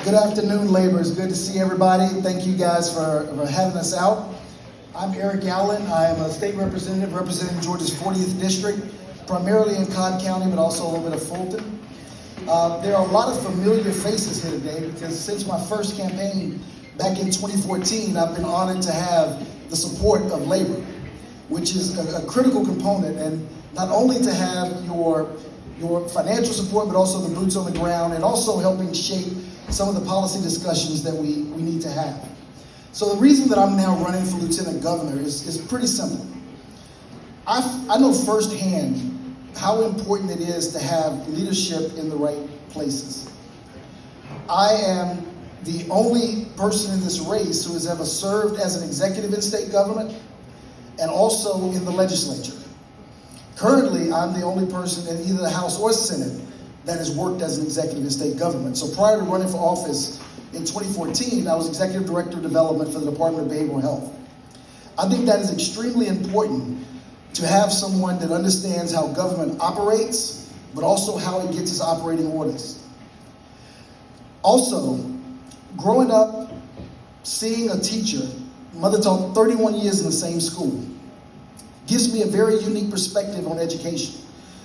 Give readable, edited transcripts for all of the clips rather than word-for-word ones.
Good afternoon, Laborers. Good to see everybody. Thank you guys for having us out. I'm Eric Allen. I am a state representative representing Georgia's 40th District, primarily in Cobb County, but also a little bit of Fulton. There are a lot of familiar faces here today because since my first campaign back in 2014, I've been honored to have the support of labor, which is a critical component, and not only to have your financial support, but also the boots on the ground, and also helping shape some of the policy discussions that we need to have. So the reason that I'm now running for lieutenant governor is pretty simple. I know firsthand how important it is to have leadership in the right places. I am the only person in this race who has ever served as an executive in state government and also in the legislature. Currently, I'm the only person in either the House or Senate that has worked as an executive in state government. So prior to running for office in 2014, I was Executive Director of Development for the Department of Behavioral Health. I think that is extremely important to have someone that understands how government operates, but also how it gets its operating orders. Also, growing up, seeing a teacher, mother taught 31 years in the same school, gives me a very unique perspective on education.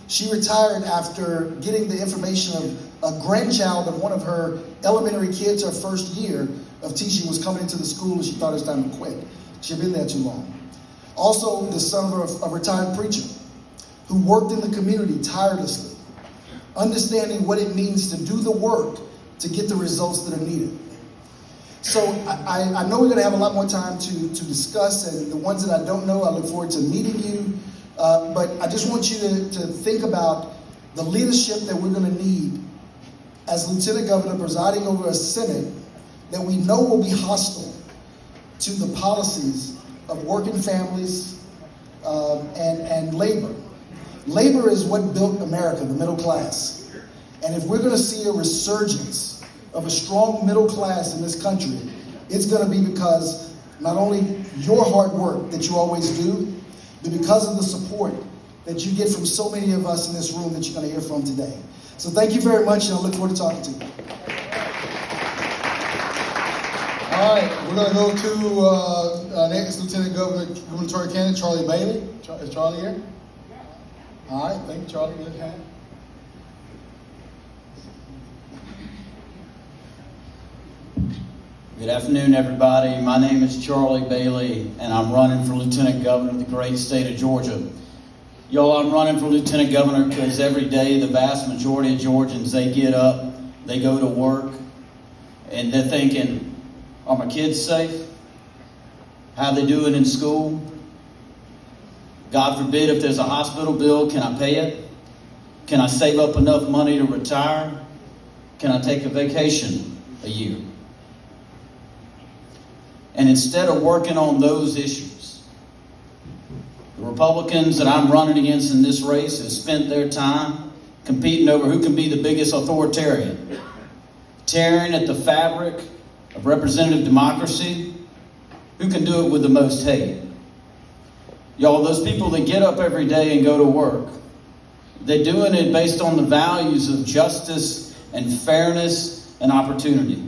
She retired after getting the information of a grandchild of one of her elementary kids, her first year of teaching, was coming into the school and she thought it was time to quit. She had been there too long. Also, the son of a retired preacher who worked in the community tirelessly, understanding what it means to do the work to get the results that are needed. So I know we're going to have a lot more time to discuss, and the ones that I don't know, I look forward to meeting you. But I just want you to think about the leadership that we're going to need as Lieutenant Governor presiding over a Senate that we know will be hostile to the policies of working families and labor. Labor is what built America, the middle class. And if we're going to see a resurgence of a strong middle class in this country, it's going to be because not only your hard work that you always do, but because of the support that you get from so many of us in this room that you're going to hear from today. So thank you very much, and I look forward to talking to you. All right, we're going to go to next Lieutenant Governor gubernatorial candidate, Charlie Bailey. Is Charlie here? All right, thank you, Charlie. Good hand. Good afternoon, everybody. My name is Charlie Bailey, and I'm running for Lieutenant Governor of the great state of Georgia. Y'all, I'm running for Lieutenant Governor because every day the vast majority of Georgians, they get up, they go to work, and they're thinking, are my kids safe? How they doing in school? God forbid if there's a hospital bill, can I pay it? Can I save up enough money to retire? Can I take a vacation a year? And instead of working on those issues, the Republicans that I'm running against in this race have spent their time competing over who can be the biggest authoritarian, tearing at the fabric of representative democracy, who can do it with the most hate. Y'all, those people that get up every day and go to work, they're doing it based on the values of justice and fairness and opportunity.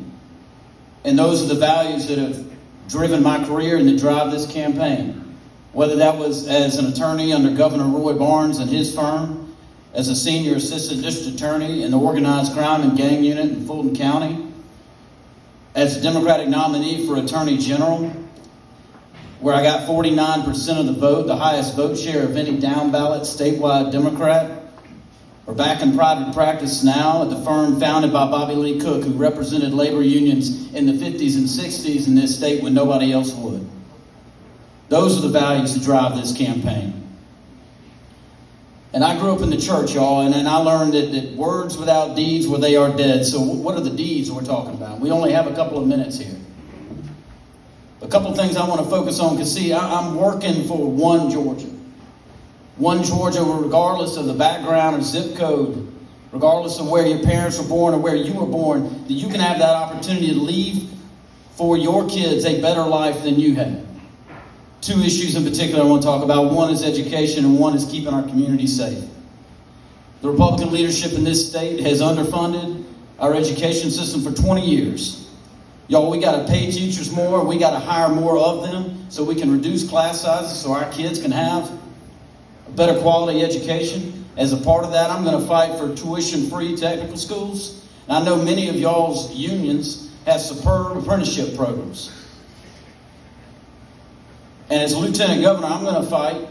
And those are the values that have driven my career and that drive this campaign. Whether that was as an attorney under Governor Roy Barnes and his firm, as a senior assistant district attorney in the organized crime and gang unit in Fulton County, as a Democratic nominee for Attorney General, where I got 49% of the vote, the highest vote share of any down ballot statewide Democrat, or back in private practice now at the firm founded by Bobby Lee Cook, who represented labor unions in the 50s and 60s in this state when nobody else would. Those are the values that drive this campaign. And I grew up in the church, y'all, and I learned that words without deeds, well, they are dead. So what are the deeds we're talking about? We only have a couple of minutes here. A couple of things I want to focus on, because see, I'm working for one Georgia. One Georgia, regardless of the background or zip code, regardless of where your parents were born or where you were born, that you can have that opportunity to leave for your kids a better life than you had. Two issues in particular I want to talk about. One is education and one is keeping our community safe. The Republican leadership in this state has underfunded our education system for 20 years. Y'all, we got to pay teachers more. We got to hire more of them so we can reduce class sizes so our kids can have a better quality education. As a part of that, I'm going to fight for tuition-free technical schools. And I know many of y'all's unions have superb apprenticeship programs. And as lieutenant governor, I'm going to fight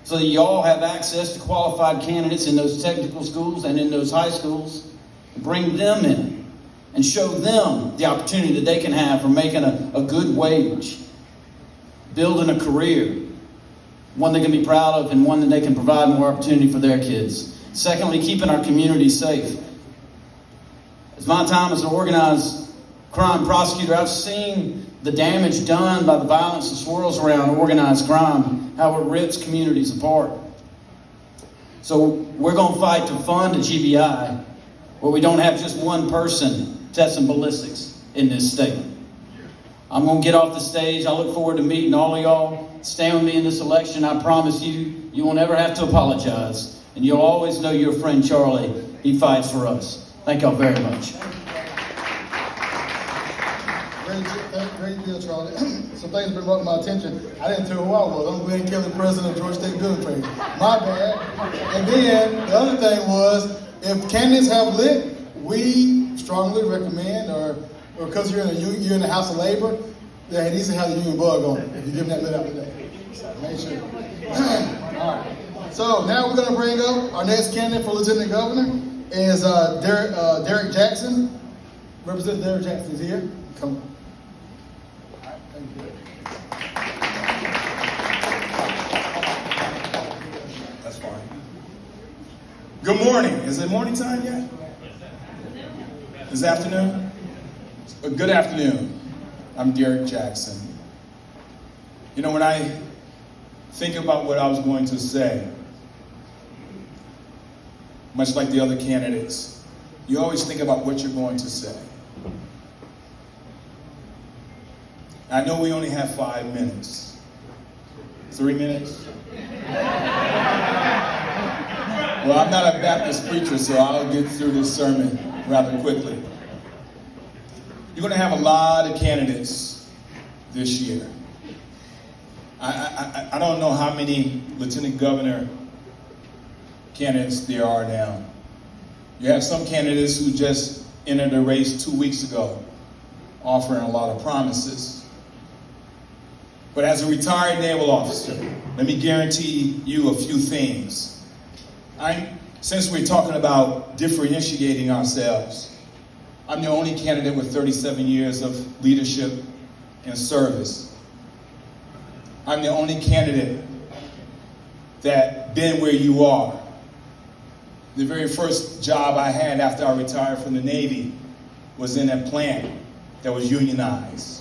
so that y'all have access to qualified candidates in those technical schools and in those high schools. Bring them in and show them the opportunity that they can have for making a good wage, building a career, one they can be proud of and one that they can provide more opportunity for their kids. Secondly, keeping our community safe. As my time as an organized crime prosecutor, I've seen the damage done by the violence that swirls around organized crime, how it rips communities apart. So we're going to fight to fund a GBI where we don't have just one person testing ballistics in this state. I'm going to get off the stage. I look forward to meeting all of y'all. Stand with me in this election. I promise you, you won't ever have to apologize. And you'll always know your friend Charlie. He fights for us. Thank y'all very much. Great deal, Charlie. Some things have been brought to my attention. I didn't tell who I was. I'm Glenn Kelly, president of Georgia State Building Trades. My bad. And then the other thing was, if candidates have lit, we strongly recommend, or because you're in a union, you're in the House of Labor, that it needs to have the union bug on it if you're giving that lit out today. So make sure. All right. So now we're going to bring up our next candidate for lieutenant governor is Derek Jackson. Representative Derek Jackson is here. Come on. All right. Thank you. That's fine. Good morning. Is it morning time yet? This afternoon? Good afternoon. I'm Derek Jackson. You know, when I think about what I was going to say, much like the other candidates, you always think about what you're going to say. I know we only have 5 minutes. 3 minutes? Well, I'm not a Baptist preacher, so I'll get through this sermon rather quickly. You're going to have a lot of candidates this year. I don't know how many lieutenant governor candidates there are now. You have some candidates who just entered the race 2 weeks ago, offering a lot of promises. But as a retired naval officer, let me guarantee you a few things. Since we're talking about differentiating ourselves, I'm the only candidate with 37 years of leadership and service. I'm the only candidate that been where you are. The very first job I had after I retired from the Navy was in a plant that was unionized.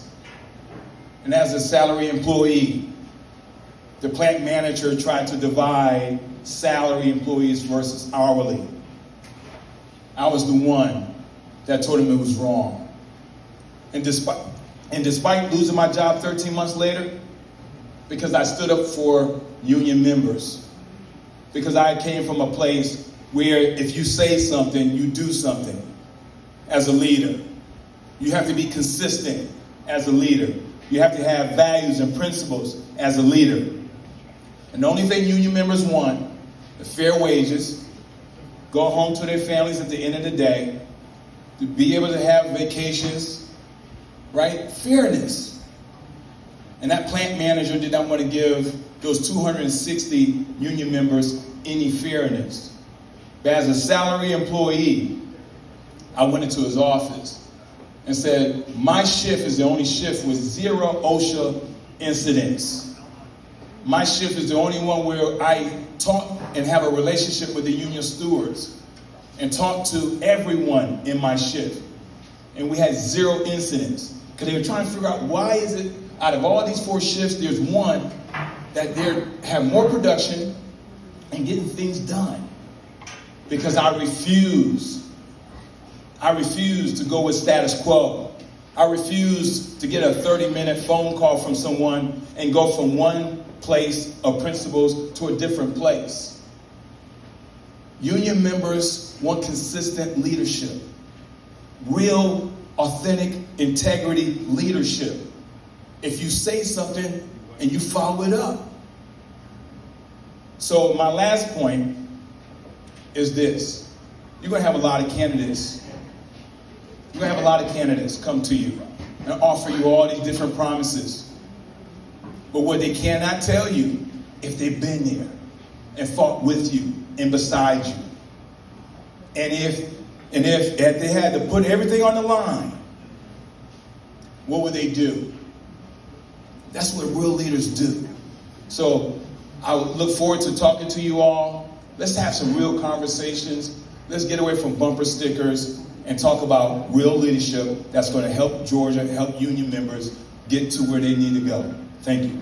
And as a salary employee, the plant manager tried to divide salary employees versus hourly. I was the one that told him it was wrong. And despite losing my job 13 months later, because I stood up for union members, because I came from a place where if you say something, you do something as a leader. You have to be consistent as a leader. You have to have values and principles as a leader. And the only thing union members want is fair wages, go home to their families at the end of the day, to be able to have vacations, right? Fairness. And that plant manager did not want to give those 260 union members any fairness. But as a salary employee, I went into his office and said, my shift is the only shift with 0 OSHA incidents. My shift is the only one where I talk and have a relationship with the union stewards and talk to everyone in my shift. And we had 0 incidents. Because they were trying to figure out why is it out of all these 4 shifts, there's one that they have more production and getting things done. Because I refuse to go with status quo. I refuse to get a 30-minute phone call from someone and go from one place of principles to a different place. Union members want consistent leadership, real, authentic, integrity leadership. If you say something and you follow it up. So my last point is this. You're going to have a lot of candidates. You're going to have a lot of candidates come to you and offer you all these different promises. But what they cannot tell you, if they've been there and fought with you and beside you. And if they had to put everything on the line, what would they do? That's what real leaders do. So I would look forward to talking to you all. Let's have some real conversations. Let's get away from bumper stickers and talk about real leadership that's going to help Georgia, help union members get to where they need to go. Thank you.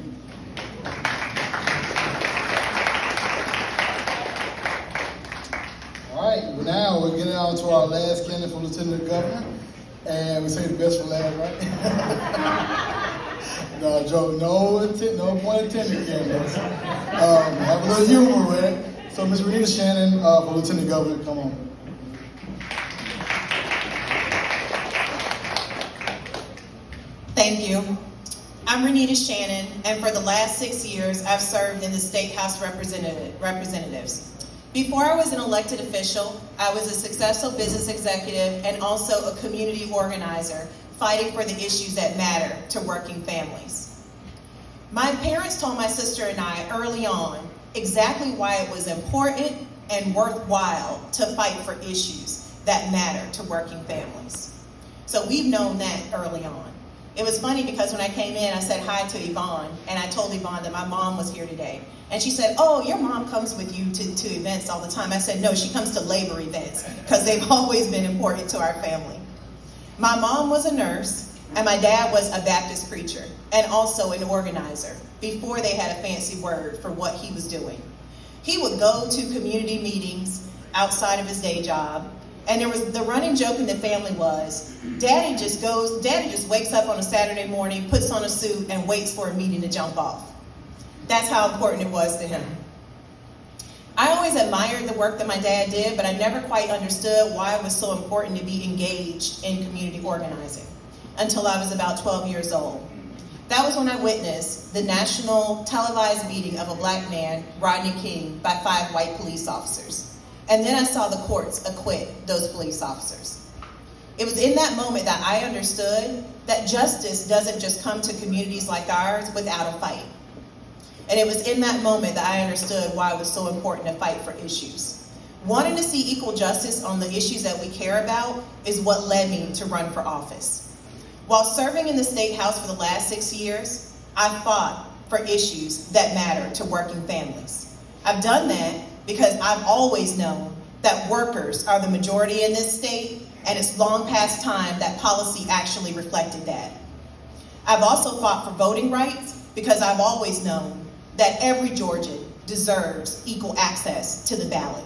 All right, well, now we're getting on to our last candidate for Lieutenant Governor. And we say the best for last, right? No, Joe, no point intended, candidates. Have a little humor with it. So, Ms. Renita Shannon for Lieutenant Governor, come on. Thank you. I'm Renita Shannon, and for the last 6 years, I've served in the State House Representatives. Before I was an elected official, I was a successful business executive and also a community organizer, fighting for the issues that matter to working families. My parents told my sister and I early on exactly why it was important and worthwhile to fight for issues that matter to working families. So we've known that early on. It was funny because when I came in, I said hi to Yvonne, and I told Yvonne that my mom was here today. And she said, "Oh, your mom comes with you to events all the time." I said, "No, she comes to labor events because they've always been important to our family." My mom was a nurse, and my dad was a Baptist preacher and also an organizer before they had a fancy word for what he was doing. He would go to community meetings outside of his day job. And there was the running joke in the family was, Daddy just wakes up on a Saturday morning, puts on a suit, and waits for a meeting to jump off. That's how important it was to him. I always admired the work that my dad did, but I never quite understood why it was so important to be engaged in community organizing until I was about 12 years old. That was when I witnessed the national televised beating of a black man, Rodney King, by 5 white police officers. And then I saw the courts acquit those police officers. It was in that moment that I understood that justice doesn't just come to communities like ours without a fight. And it was in that moment that I understood why it was so important to fight for issues. Wanting to see equal justice on the issues that we care about is what led me to run for office. While serving in the State House for the last 6 years, I fought for issues that matter to working families. I've done that because I've always known that workers are the majority in this state, and it's long past time that policy actually reflected that. I've also fought for voting rights because I've always known that every Georgian deserves equal access to the ballot.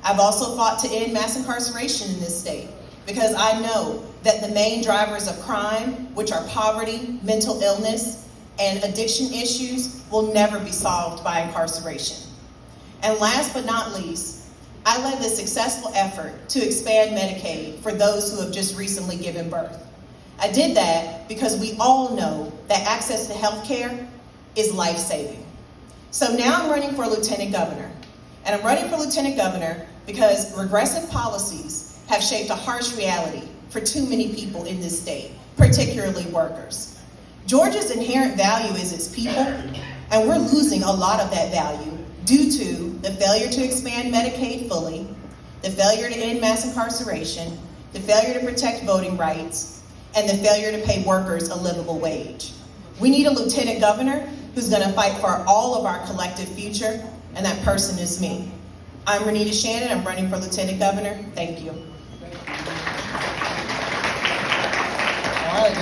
I've also fought to end mass incarceration in this state because I know that the main drivers of crime, which are poverty, mental illness, and addiction issues, will never be solved by incarceration. And last but not least, I led the successful effort to expand Medicaid for those who have just recently given birth. I did that because we all know that access to health care is life-saving. So now I'm running for Lieutenant Governor. And I'm running for Lieutenant Governor because regressive policies have shaped a harsh reality for too many people in this state, particularly workers. Georgia's inherent value is its people, and we're losing a lot of that value due to the failure to expand Medicaid fully, the failure to end mass incarceration, the failure to protect voting rights, and the failure to pay workers a livable wage. We need a lieutenant governor who's going to fight for all of our collective future, and that person is me. I'm Renita Shannon. I'm running for lieutenant governor. Thank you. All right.